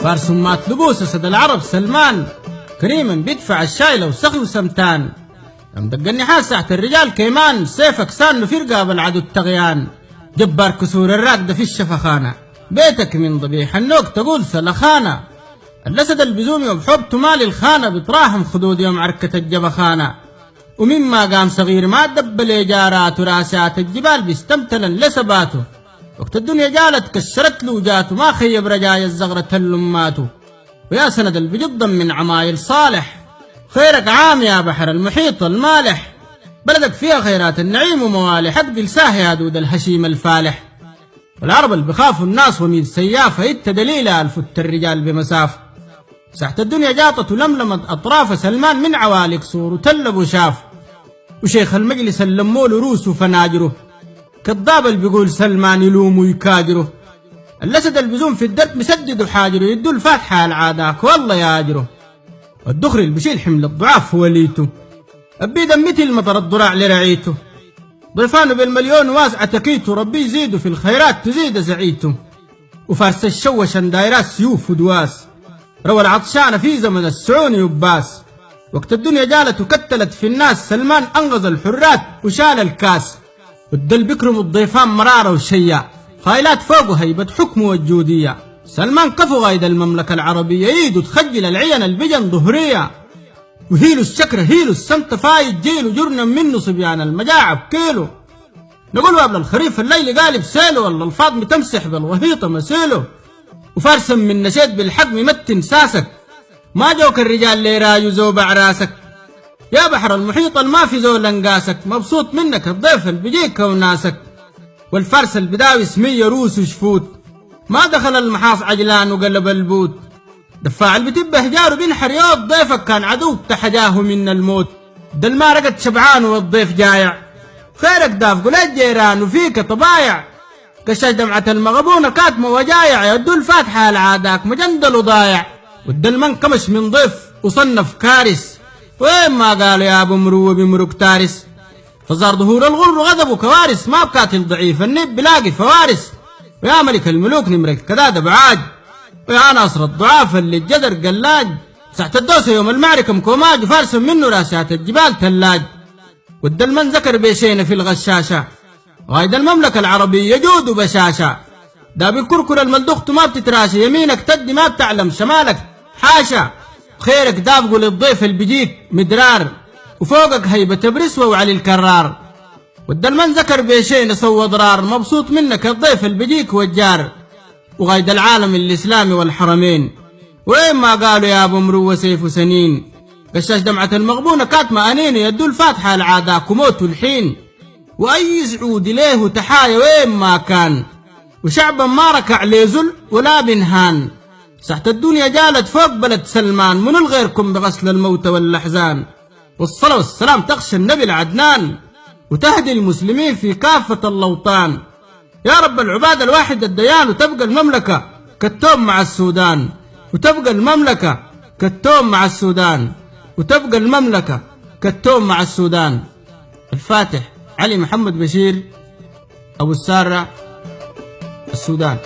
فارس مات لبوس أسد العرب سلمان، كريما بيدفع الشاي لو سخي وسمتان. يوم دق النحاس تحت الرجال كيمان، سيفك سان في رقاب العدو التغيان. جبار كسور الراكدة في الشفخانة، بيتك من ضبيح النوك تقول سلخانة. الأسد البزوم يوم حبته مال الخانة، بتراهم خدود يوم عركة الجبخانة. ومما قام صغير ما دب الإجارات، وراسات الجبال بيستمتلا لسباته. وقت الدنيا جالت كسرت له وجاته، ما خيب رجايا الزغرة اللماته. ويا سند البجضا من عمايل صالح، خيرك عام يا بحر المحيط المالح. بلدك فيها خيرات النعيم وموالح، اتقل ساهي يا دود الهشيم الفالح. والعرب اللي بخافوا الناس وميد سيافة، انت دليلها الفت الرجال بمسافة. ساحة الدنيا جاطت ولملمت أطراف سلمان، من عوالق صور وتلب وشاف. وشيخ المجلس اللمول روس وفناجره، كذاب اللي بيقول سلمان يلوم ويكاجره. الأسد البزوم في الدرب مسدد وحاجره، يدو الفاتحة العاداك والله ياجره. والدخري اللي بشيل حمل الضعاف هو ليته، أبي دمتي المطر الضراع لرعيته. ضيفانه بالمليون واسعة تكيته، ربي يزيده في الخيرات تزيد زعيته. وفارس الشوش دايرات سيوف ودواس، روى العطشان في زمن السعون يباس. وقت الدنيا جالت وكتلت في الناس، سلمان أنقذ الحرات وشال الكاس. والدل بكرم الضيفان مرارة وشيا، خايلات فوقه هيبة حكمه والجودية. سلمان كفو غايد المملكة العربية، ييدو تخجل العين البجن ظهرية. وهيلو الشكر هيلو السمت فايد جيلو، جرنا منه صبيان المجاعة بكيلو. نقول قبل الخريف الليل قالب سيلو، والله الفاضمي تمسح بالوهيطة مسيلو. وفارسا من نشيد بالحق ممتن ساسك، ما جوك الرجال اللي رايو زوبع راسك. يا بحر المحيط الما في زول انقاسك، مبسوط منك الضيف اللي بيجيك وناسك. والفرس البداوي اسمية روس وشفوت، ما دخل المحاص عجلان وقلب البوت. دفاع البتبه جاره بنحر يوت، ضيفك كان عدو تحجاه من الموت. دل ما رقد شبعان والضيف جايع، خيرك داف قلت جيران وفيك طبايع. كشاش دمعة المغبونة كاتمة وجايع، يدو الفاتحة العاداك مجندل وضايع. والدل من كمش من ضيف وصنف كارس، وين ما قالوا يا ابو مروه بمروك تارس. فزار ظهور الغر غضب وكوارث، ما بقاتل ضعيف النب بلاقي فوارس. ويا ملك الملوك نمرك كذا بعاج، ويا ناصر الضعاف اللي الجدر قلاج. ساعة الدوسة يوم المعركة مكوماج، وفارس منه راسات الجبال تلاج. والدلمن ذكر بيشين في الغشاشة، غايد المملكة العربية جود وبشاشة. داب الكركر الملدخت ما بتتراشى، يمينك تدي ما بتعلم شمالك حاشا. خيرك دافقوا للضيف اللي بيجيك مدرار، وفوقك هيبة برسوة وعلي الكرار. والدلمن ذكر بيشين سوى ضرار، مبسوط منك الضيف اللي بيجيك والجار. وغايد العالم الإسلامي والحرمين، وين ما قالوا يا ابو مروه سيف وسنين. قشاش دمعة المغبونة كاتمة أنين، يدو الفاتحة العاداك وموت الحين. وأي سعود ليه تحايا وين ما كان، وشعبا ما ركع ليزل ولا بنهان. ساحة الدنيا جالت فوق بلد سلمان، من الغيركم بغسل الموت والأحزان. والصلاة والسلام تخشى النبي العدنان، وتهدي المسلمين في كافة الأوطان. يا رب العباد الواحد الديان، وتبقى المملكة كالتوم مع السودان. وتبقى المملكة كالتوم مع السودان، وتبقى المملكة كالتوم مع السودان. الفاتح علي محمد بشير، أبو السارة، السودان.